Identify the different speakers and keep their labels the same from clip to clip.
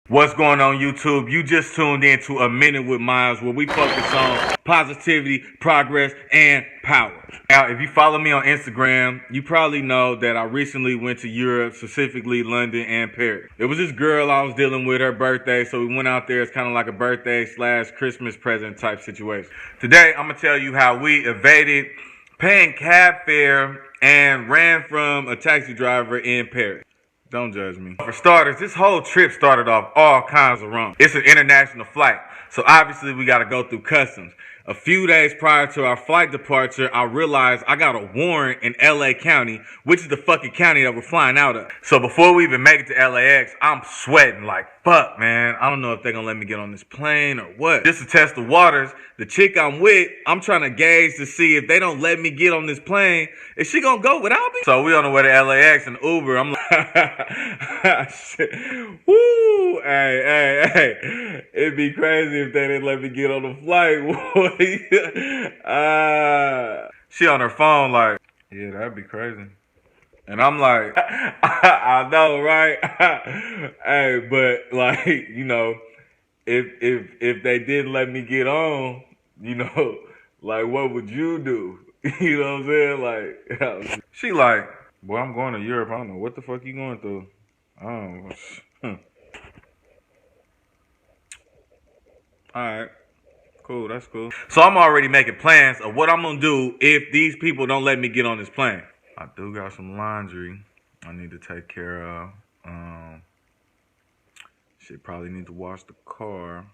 Speaker 1: What's going on, YouTube? You just tuned in to A Minute with Myles, where we focus on positivity, progress, and power. Now, if you follow me on Instagram, you probably know that I recently went to Europe, specifically London and Paris. It was this girl I was dealing with, her birthday, so we went out there. It's kind of like a birthday / Christmas present type situation. Today, I'm going to tell you how we evaded paying cab fare and ran from a taxi driver in Paris. Don't judge me. For starters, this whole trip started off all kinds of wrong. It's an international flight, so obviously we got to go through customs. A few days prior to our flight departure, I realized I got a warrant in LA County, which is the fucking county that we're flying out of. So before we even make it to LAX, I'm sweating like, fuck, man. I don't know if they're going to let me get on this plane or what. Just to test the waters, the chick I'm with, I'm trying to gauge to see if they don't let me get on this plane, is she going to go without me? So we on the way to LAX in Uber. I'm like, shit. Woo, hey. It'd be crazy if they didn't let me get on the flight. She on her phone like, yeah, that'd be crazy. And I'm like, I know, right? Hey, but like, you know, if they didn't let me get on, you know, like, what would you do? You know what I'm saying? Like, she like, boy, I'm going to Europe. I don't know what the fuck you going through. All right. Cool, that's cool. So I'm already making plans of what I'm going to do if these people don't let me get on this plane. I do got some laundry I need to take care of. Shit, probably need to wash the car.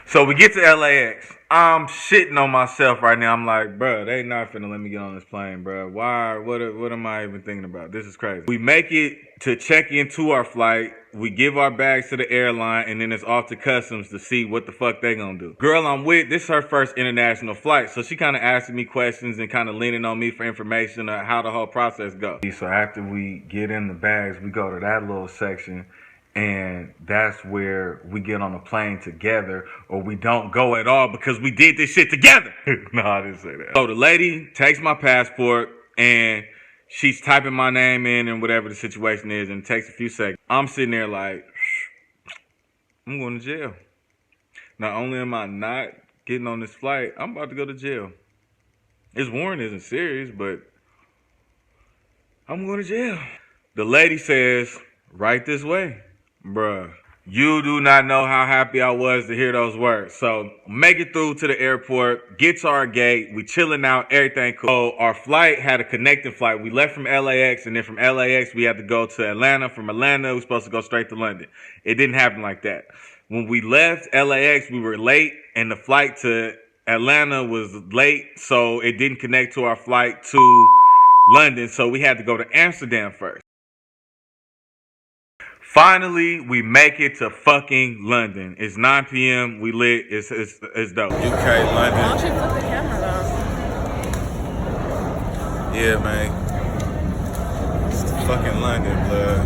Speaker 1: So we get to LAX. I'm shitting on myself right now. I'm like, bro, they not finna let me get on this plane, bro. Why? What am I even thinking about? This is crazy. We make it to check into our flight. We give our bags to the airline, and then it's off to customs to see what the fuck they gonna do. Girl I'm with, this is her first international flight, so she kind of asking me questions and kind of leaning on me for information on how the whole process goes. So after we get in the bags, we go to that little section, and that's where we get on a plane together, or we don't go at all because we did this shit together. No, I didn't say that. So the lady takes my passport, and she's typing my name in and whatever the situation is, and it takes a few seconds. I'm sitting there like, I'm going to jail. Not only am I not getting on this flight, I'm about to go to jail. This warrant isn't serious, but I'm going to jail. The lady says, right this way. Bruh, you do not know how happy I was to hear those words. So make it through to the airport, get to our gate, we chilling out, everything cool. So our flight had a connecting flight. We left from LAX, and then from LAX we had to go to Atlanta. From Atlanta we were supposed to go straight to London. It didn't happen like that. When we left LAX, we were late, and the flight to Atlanta was late, so it didn't connect to our flight to London, so we had to go to Amsterdam first. Finally, we make it to fucking London. It's 9 p.m. We lit. It's dope. UK, London.
Speaker 2: Why don't you put the camera down?
Speaker 1: Yeah, man. It's fucking London, blood.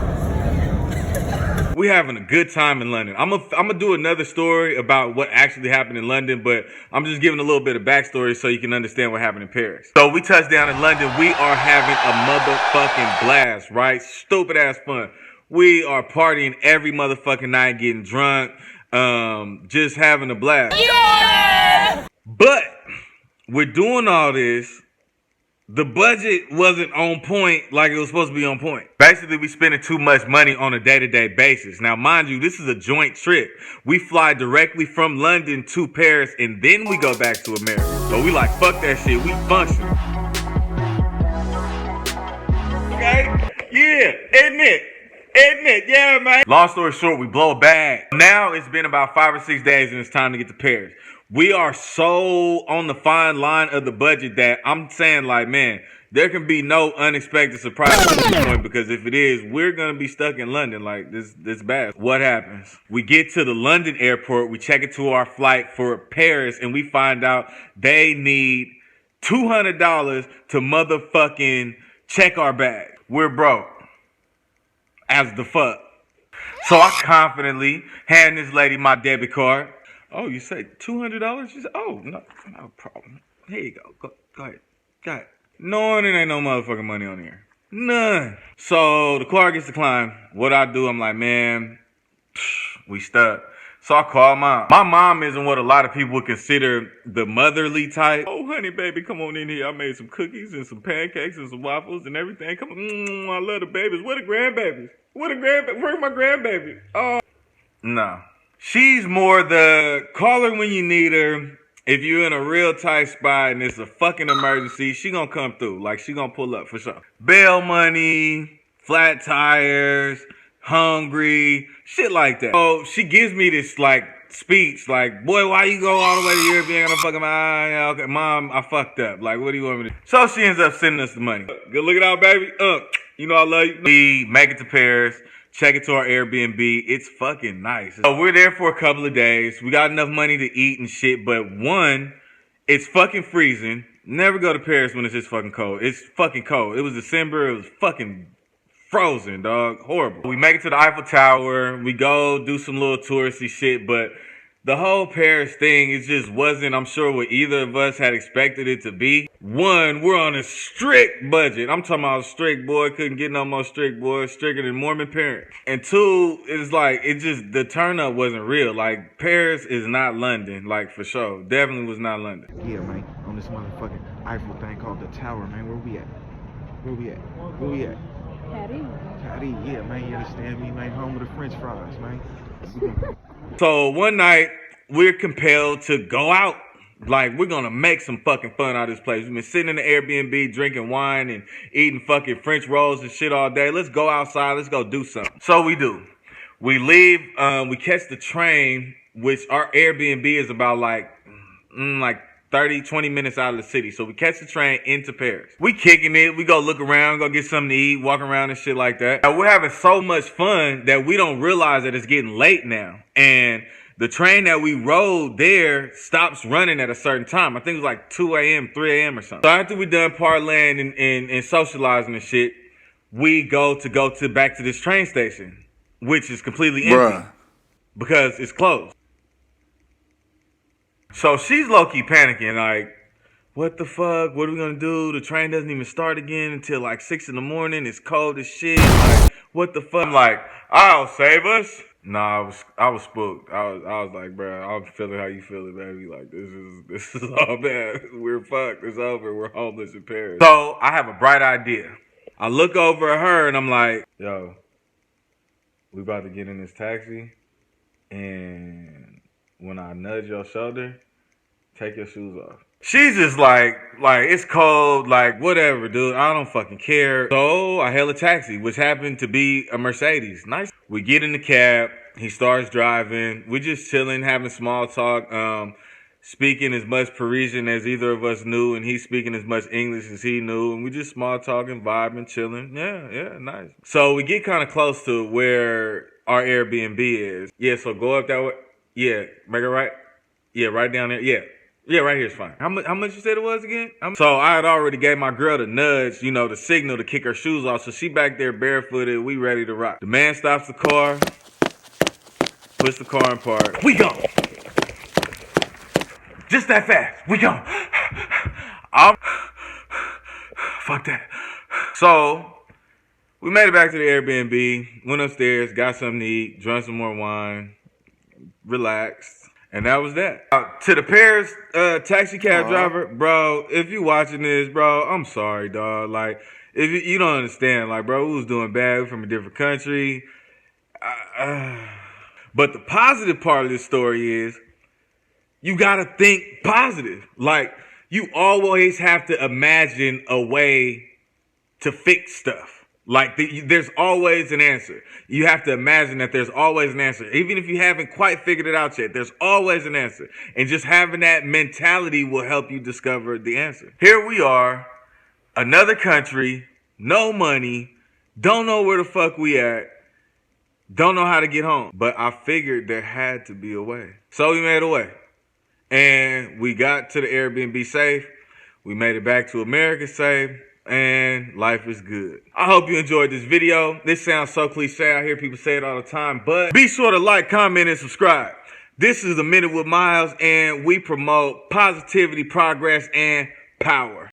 Speaker 1: We having a good time in London. I'm gonna do another story about what actually happened in London, but I'm just giving a little bit of backstory so you can understand what happened in Paris. So we touched down in London. We are having a motherfucking blast, right? Stupid ass fun. We are partying every motherfucking night, getting drunk, just having a blast. Yeah! But we're doing all this. The budget wasn't on point like it was supposed to be on point. Basically, we spending too much money on a day-to-day basis. Now, mind you, this is a joint trip. We fly directly from London to Paris, and then we go back to America. So we like, fuck that shit. We function. Okay? Yeah, isn't it? Isn't it? Yeah, man. Long story short, we blow a bag. Now it's been about 5 or 6 days and it's time to get to Paris. We are so on the fine line of the budget that I'm saying, like, man, there can be no unexpected surprises at this point, because if it is, we're going to be stuck in London. Like, this bad. What happens? We get to the London airport, we check into our flight for Paris, and we find out they need $200 to motherfucking check our bag. We're broke. As the fuck. So I confidently hand this lady my debit card. Oh, you say $200? She said, oh, no problem. Here you go. Go ahead. Got it. Knowing it ain't no motherfucking money on here. None. So the car gets declined. What I do, I'm like, man, we stuck. So I call mom. My mom isn't what a lot of people would consider the motherly type. Oh, honey, baby, come on in here. I made some cookies and some pancakes and some waffles and everything. Come on. I love the babies. Where the grandbabies? Where's my grandbaby? Oh. No. She's more the call her when you need her. If you're in a real tight spot and it's a fucking emergency, she gonna come through. Like, she gonna pull up for sure. Bail money, flat tires, hungry, shit like that. So she gives me this like speech, like, boy, why you go all the way to Europe? You ain't gonna fucking mind. Yeah, okay, mom, I fucked up. Like, what do you want me to do? So she ends up sending us the money. Good looking out, baby. You know I love you. We make it to Paris. Check it to our Airbnb. It's fucking nice. So we're there for a couple of days. We got enough money to eat and shit, but one, it's fucking freezing. Never go to Paris when it's this fucking cold. It's fucking cold. It was December. It was fucking frozen, dog. Horrible. We make it to the Eiffel Tower. We go do some little touristy shit, but the whole Paris thing, it just wasn't, I'm sure, what either of us had expected it to be. One, we're on a strict budget. I'm talking about strict, boy. Couldn't get no more strict, boy. Stricter than Mormon parents. And two, it's like, the turn up wasn't real. Like, Paris is not London, like, for sure. Definitely was not London.
Speaker 3: Yeah, man. On this motherfucking Eiffel thing called the Tower, man. Where we at? Where we at? Patty, yeah, man. You understand me, man? Home of the French fries, man.
Speaker 1: So one night, we're compelled to go out. Like, we're gonna make some fucking fun out of this place. We've been sitting in the Airbnb, drinking wine and eating fucking French rolls and shit all day. Let's go outside. Let's go do something. So we do. We leave. We catch the train, which our Airbnb is about like 30, 20 minutes out of the city. So we catch the train into Paris. We kicking it. We go look around, go get something to eat, walk around and shit like that. Now, we're having so much fun that we don't realize that it's getting late now. And the train that we rode there stops running at a certain time. I think it was like 2 a.m., 3 a.m. or something. So after we done parlaying and socializing and shit, we go back to this train station, which is completely empty because it's closed. So she's low-key panicking, like, what the fuck? What are we gonna do? The train doesn't even start again until like 6 in the morning. It's cold as shit. Like, what the fuck? I'm like, I'll save us. Nah, I was spooked. I was like, bro, I'm feeling how you feel it, baby. Like, this is all bad. We're fucked. It's over. We're homeless in Paris. So I have a bright idea. I look over at her and I'm like, yo, we about to get in this taxi, and when I nudge your shoulder, take your shoes off. She's just like, it's cold, like, whatever, dude. I don't fucking care. So I hail a taxi, which happened to be a Mercedes. Nice. We get in the cab. He starts driving. We're just chilling, having small talk, speaking as much Parisian as either of us knew, and he's speaking as much English as he knew. And we just small talking, vibing, chilling. Yeah, nice. So we get kind of close to where our Airbnb is. Yeah, so go up that way. Yeah, make it right. Yeah, right down there. Yeah, right here is fine. How much you said it was again? So I had already gave my girl the nudge, the signal to kick her shoes off. So she back there barefooted. We ready to rock. The man stops the car, puts the car in park. We go. Just that fast. We go. Fuck that. So we made it back to the Airbnb, went upstairs, got something to eat, drank some more wine, relaxed. And that was that. To the Paris taxi cab driver, bro, if you watching this, bro, I'm sorry, dog. Like, if you don't understand, like, bro, we was doing bad. We're from a different country. But the positive part of this story is you got to think positive. Like, you always have to imagine a way to fix stuff. Like, there's always an answer. You have to imagine that there's always an answer. Even if you haven't quite figured it out yet, there's always an answer. And just having that mentality will help you discover the answer. Here we are, another country, no money, don't know where the fuck we at, don't know how to get home. But I figured there had to be a way. So we made a way. And we got to the Airbnb safe. We made it back to America safe. And life is good. I hope you enjoyed this video. This sounds so cliche. I hear people say it all the time, but be sure to like, comment, and subscribe. This is The Minute with Myles, and we promote positivity, progress, and power.